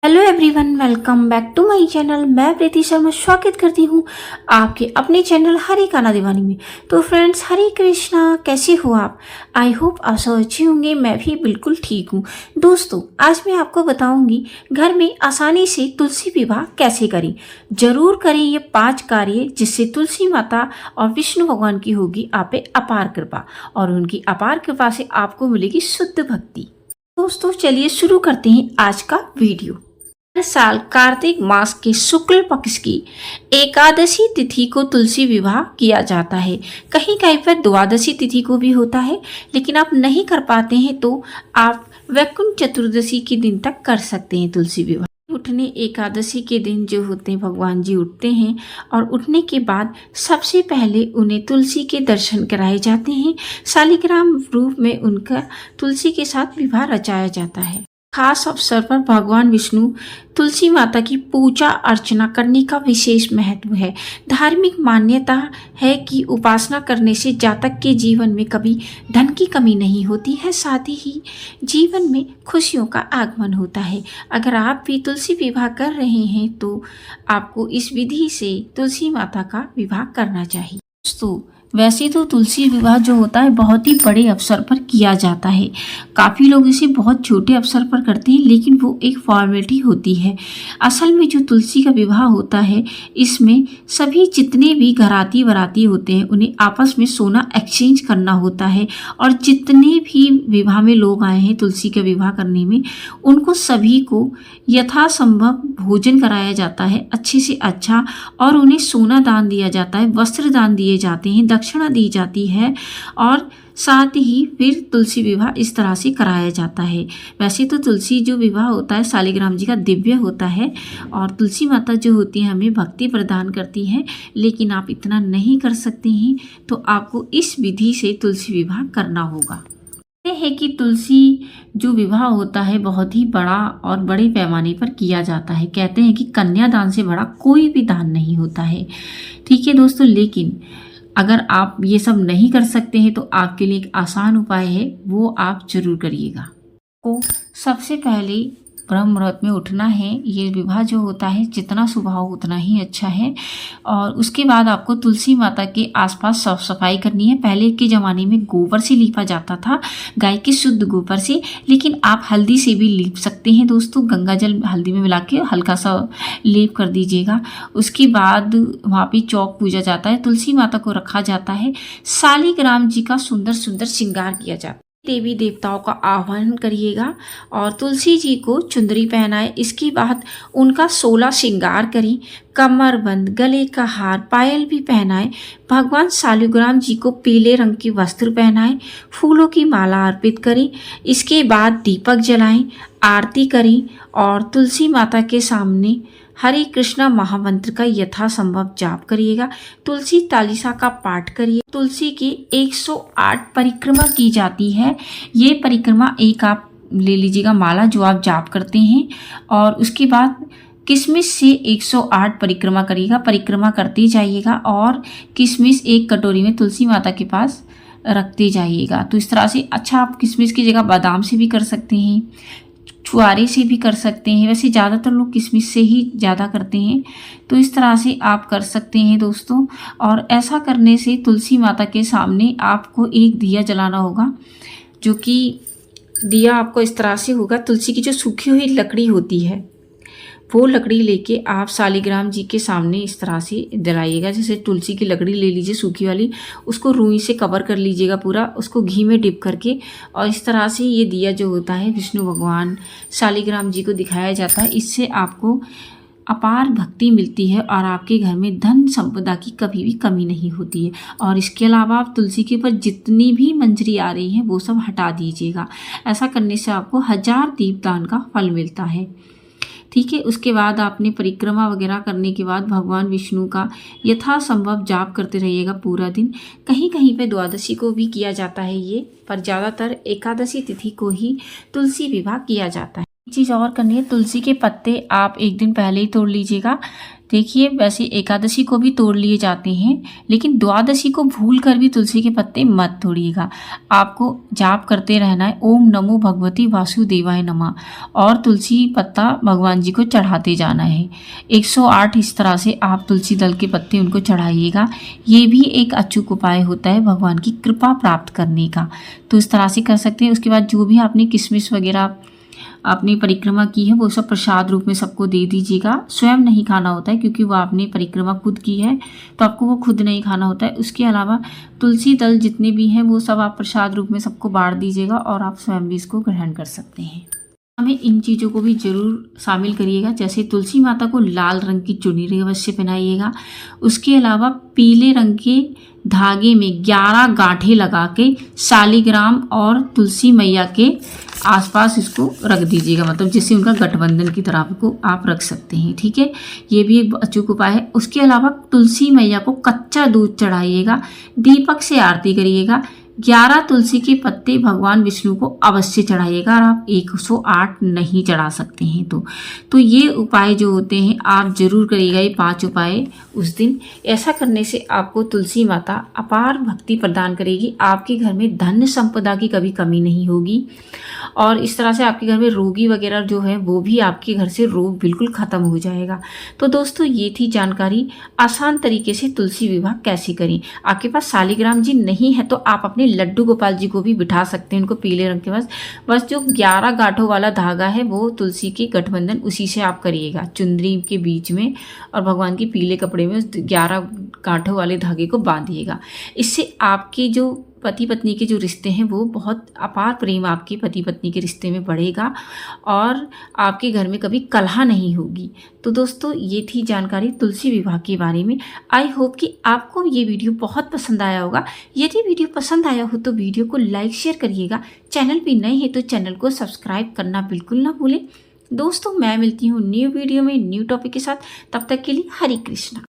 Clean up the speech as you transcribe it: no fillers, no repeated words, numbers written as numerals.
Hello everyone, welcome back to my channel. मैं प्रीति शर्मा स्वागत करती हूँ आपके अपने चैनल हरे काना दीवानी में। तो फ्रेंड्स, हरे कृष्णा, कैसे हो आप? आई होप आप सब अच्छे होंगे। मैं भी बिल्कुल ठीक हूँ। दोस्तों, आज मैं आपको बताऊंगी घर में आसानी से तुलसी विवाह कैसे करें। जरूर करें ये 5 कार्य, जिससे तुलसी माता और विष्णु भगवान की होगी आप पे अपार कृपा, और उनकी अपार कृपा से आपको मिलेगी शुद्ध भक्ति। दोस्तों, चलिए शुरू करते हैं आज का वीडियो। हर साल कार्तिक मास के शुक्ल पक्ष की एकादशी तिथि को तुलसी विवाह किया जाता है। कहीं कहीं पर द्वादशी तिथि को भी होता है, लेकिन आप नहीं कर पाते हैं तो आप वैकुंठ चतुर्दशी के दिन तक कर सकते हैं तुलसी विवाह। उठने एकादशी के दिन जो होते हैं, भगवान जी उठते हैं और उठने के बाद सबसे पहले उन्हें तुलसी के दर्शन कराए जाते हैं। शालिग्राम रूप में उनका तुलसी के साथ विवाह रचाया जाता है। खास अवसर पर भगवान विष्णु तुलसी माता की पूजा अर्चना करने का विशेष महत्व है। धार्मिक मान्यता है कि उपासना करने से जातक के जीवन में कभी धन की कमी नहीं होती है, साथ ही जीवन में खुशियों का आगमन होता है। अगर आप भी तुलसी विवाह कर रहे हैं तो आपको इस विधि से तुलसी माता का विवाह करना चाहिए। दोस्तों, वैसे तो तुलसी विवाह जो होता है बहुत ही बड़े अवसर पर किया जाता है। काफ़ी लोग इसे बहुत छोटे अवसर पर करते हैं, लेकिन वो एक फॉर्मेलिटी होती है। असल में जो तुलसी का विवाह होता है, इसमें सभी जितने भी घराती वराती होते हैं उन्हें आपस में सोना एक्सचेंज करना होता है, और जितने भी विवाह में लोग आए हैं तुलसी का विवाह करने में, उनको सभी को यथासंभव भोजन कराया जाता है अच्छे से अच्छा, और उन्हें सोना दान दिया जाता है, वस्त्र दान दिए जाते हैं, दक्षिणा दी जाती है, और साथ ही फिर तुलसी विवाह इस तरह से कराया जाता है। वैसे तो तुलसी जो विवाह होता है शालिग्राम जी का दिव्य होता है, और तुलसी माता जो होती है हमें भक्ति प्रदान करती है, लेकिन आप इतना नहीं कर सकते हैं तो आपको इस विधि से तुलसी विवाह करना होगा। है कि तुलसी जो विवाह होता है बहुत ही बड़ा और बड़े पैमाने पर किया जाता है। कहते हैं कि कन्यादान से बड़ा कोई भी दान नहीं होता है। ठीक है दोस्तों, लेकिन अगर आप ये सब नहीं कर सकते हैं तो आपके लिए एक आसान उपाय है, वो आप जरूर करिएगा। तो सबसे पहले ब्रह्म मुहूर्त में उठना है। ये विवाह जो होता है जितना सुबह हो उतना ही अच्छा है। और उसके बाद आपको तुलसी माता के आसपास साफ सफाई करनी है। पहले के ज़माने में गोबर से लीपा जाता था, गाय के शुद्ध गोबर से, लेकिन आप हल्दी से भी लीप सकते हैं दोस्तों। गंगा जल हल्दी में मिला के हल्का सा लेप कर दीजिएगा। उसके बाद वहाँ पे चौक पूजा जाता है, तुलसी माता को रखा जाता है, शालिग्राम जी का सुंदर सुंदर श्रृंगार किया जाता है। देवी देवताओं का आह्वान करिएगा और तुलसी जी को चुंदरी पहनाए। इसके बाद उनका 16 श्रृंगार करें, कमरबंद, गले का हार, पायल भी पहनाए। भगवान शालिग्राम जी को पीले रंग की वस्त्र पहनाएं, फूलों की माला अर्पित करें। इसके बाद दीपक जलाएं, आरती करें और तुलसी माता के सामने हरे कृष्णा महामंत्र का यथासंभव जाप करिएगा। तुलसी चालीसा का पाठ करिए। तुलसी की 108 परिक्रमा की जाती है। ये परिक्रमा एक आप ले लीजिएगा माला जो आप जाप करते हैं, और उसके बाद किशमिश से 108 परिक्रमा करिएगा। परिक्रमा करते जाइएगा और किशमिश एक कटोरी में तुलसी माता के पास रखते जाइएगा। तो इस तरह से अच्छा, आप किशमिश की जगह बादाम से भी कर सकते हैं, छुआरे से भी कर सकते हैं। वैसे ज़्यादातर लोग किशमिश से ही ज़्यादा करते हैं, तो इस तरह से आप कर सकते हैं दोस्तों। और ऐसा करने से तुलसी माता के सामने आपको एक दिया जलाना होगा, जो कि दिया आपको इस तरह से होगा। तुलसी की जो सूखी हुई लकड़ी होती है वो लकड़ी लेके आप शालिग्राम जी के सामने इस तरह से जलाइएगा। जैसे तुलसी की लकड़ी ले लीजिए सूखी वाली, उसको रुई से कवर कर लीजिएगा पूरा, उसको घी में डिप करके, और इस तरह से ये दिया जो होता है विष्णु भगवान शालिग्राम जी को दिखाया जाता है। इससे आपको अपार भक्ति मिलती है और आपके घर में धन संपदा की कभी भी कमी नहीं होती है। और इसके अलावा आप तुलसी के ऊपर जितनी भी मंजरी आ रही है वो सब हटा दीजिएगा। ऐसा करने से आपको 1000 दीपदान का फल मिलता है। ठीक है, उसके बाद आपने परिक्रमा वगैरह करने के बाद भगवान विष्णु का यथासंभव जाप करते रहिएगा पूरा दिन। कहीं कहीं पे द्वादशी को भी किया जाता है ये, पर ज़्यादातर एकादशी तिथि को ही तुलसी विवाह किया जाता है। चीज़ और करनी है, तुलसी के पत्ते आप एक दिन पहले ही तोड़ लीजिएगा। देखिए वैसे एकादशी को भी तोड़ लिए जाते हैं, लेकिन द्वादशी को भूल कर भी तुलसी के पत्ते मत तोड़िएगा। आपको जाप करते रहना है, ओम नमो भगवती वासुदेवाय नमः, और तुलसी पत्ता भगवान जी को चढ़ाते जाना है। 108 इस तरह से आप तुलसी दल के पत्ते उनको चढ़ाइएगा। ये भी एक अचूक उपाय होता है भगवान की कृपा प्राप्त करने का, तो इस तरह से कर सकते हैं। उसके बाद जो भी आपने किशमिश वगैरह आपने परिक्रमा की है वो सब प्रसाद रूप में सबको दे दीजिएगा। स्वयं नहीं खाना होता है, क्योंकि वो आपने परिक्रमा खुद की है तो आपको वो खुद नहीं खाना होता है। उसके अलावा तुलसी दल जितने भी हैं वो सब आप प्रसाद रूप में सबको बांट दीजिएगा, और आप स्वयं भी इसको ग्रहण कर सकते हैं। हमें इन चीज़ों को भी जरूर शामिल करिएगा, जैसे तुलसी माता को लाल रंग की चुनरी अवश्य पहनाइएगा। उसके अलावा पीले रंग के धागे में 11 गांठें लगा के शालिग्राम और तुलसी मैया के आसपास इसको रख दीजिएगा, मतलब जिससे उनका गठबंधन की तरह को आप रख सकते हैं। ठीक है, ये भी एक अचूक उपाय है। उसके अलावा तुलसी मैया को कच्चा दूध चढ़ाइएगा, दीपक से आरती करिएगा, 11 तुलसी के पत्ते भगवान विष्णु को अवश्य चढ़ाइएगा। और आप 108 नहीं चढ़ा सकते हैं तो ये उपाय जो होते हैं आप जरूर करिएगा, ये 5 उपाय उस दिन। ऐसा करने से आपको तुलसी माता अपार भक्ति प्रदान करेगी, आपके घर में धन संपदा की कभी कमी नहीं होगी, और इस तरह से आपके घर में रोगी वगैरह जो है वो भी आपके घर से रोग बिल्कुल ख़त्म हो जाएगा। तो दोस्तों ये थी जानकारी, आसान तरीके से तुलसी विवाह कैसे करें। आपके पास शालिग्राम जी नहीं है तो आप अपने लड्डू गोपाल जी को भी बिठा सकते हैं, उनको पीले रंग के बस जो 11 गांठों वाला धागा है वो तुलसी के गठबंधन उसी से आप करिएगा, चुंदरी के बीच में और भगवान के पीले कपड़े में उस 11 गांठों वाले धागे को बांधिएगा। इससे आपके जो पति पत्नी के जो रिश्ते हैं वो बहुत अपार प्रेम आपके पति पत्नी के रिश्ते में बढ़ेगा, और आपके घर में कभी कलह नहीं होगी। तो दोस्तों ये थी जानकारी तुलसी विवाह के बारे में। आई होप कि आपको ये वीडियो बहुत पसंद आया होगा। यदि वीडियो पसंद आया हो तो वीडियो को लाइक शेयर करिएगा, चैनल पे नए हैं तो चैनल को सब्सक्राइब करना बिल्कुल ना भूलें। दोस्तों मैं मिलती हूँ न्यू वीडियो में न्यू टॉपिक के साथ, तब तक के लिए हरे कृष्णा।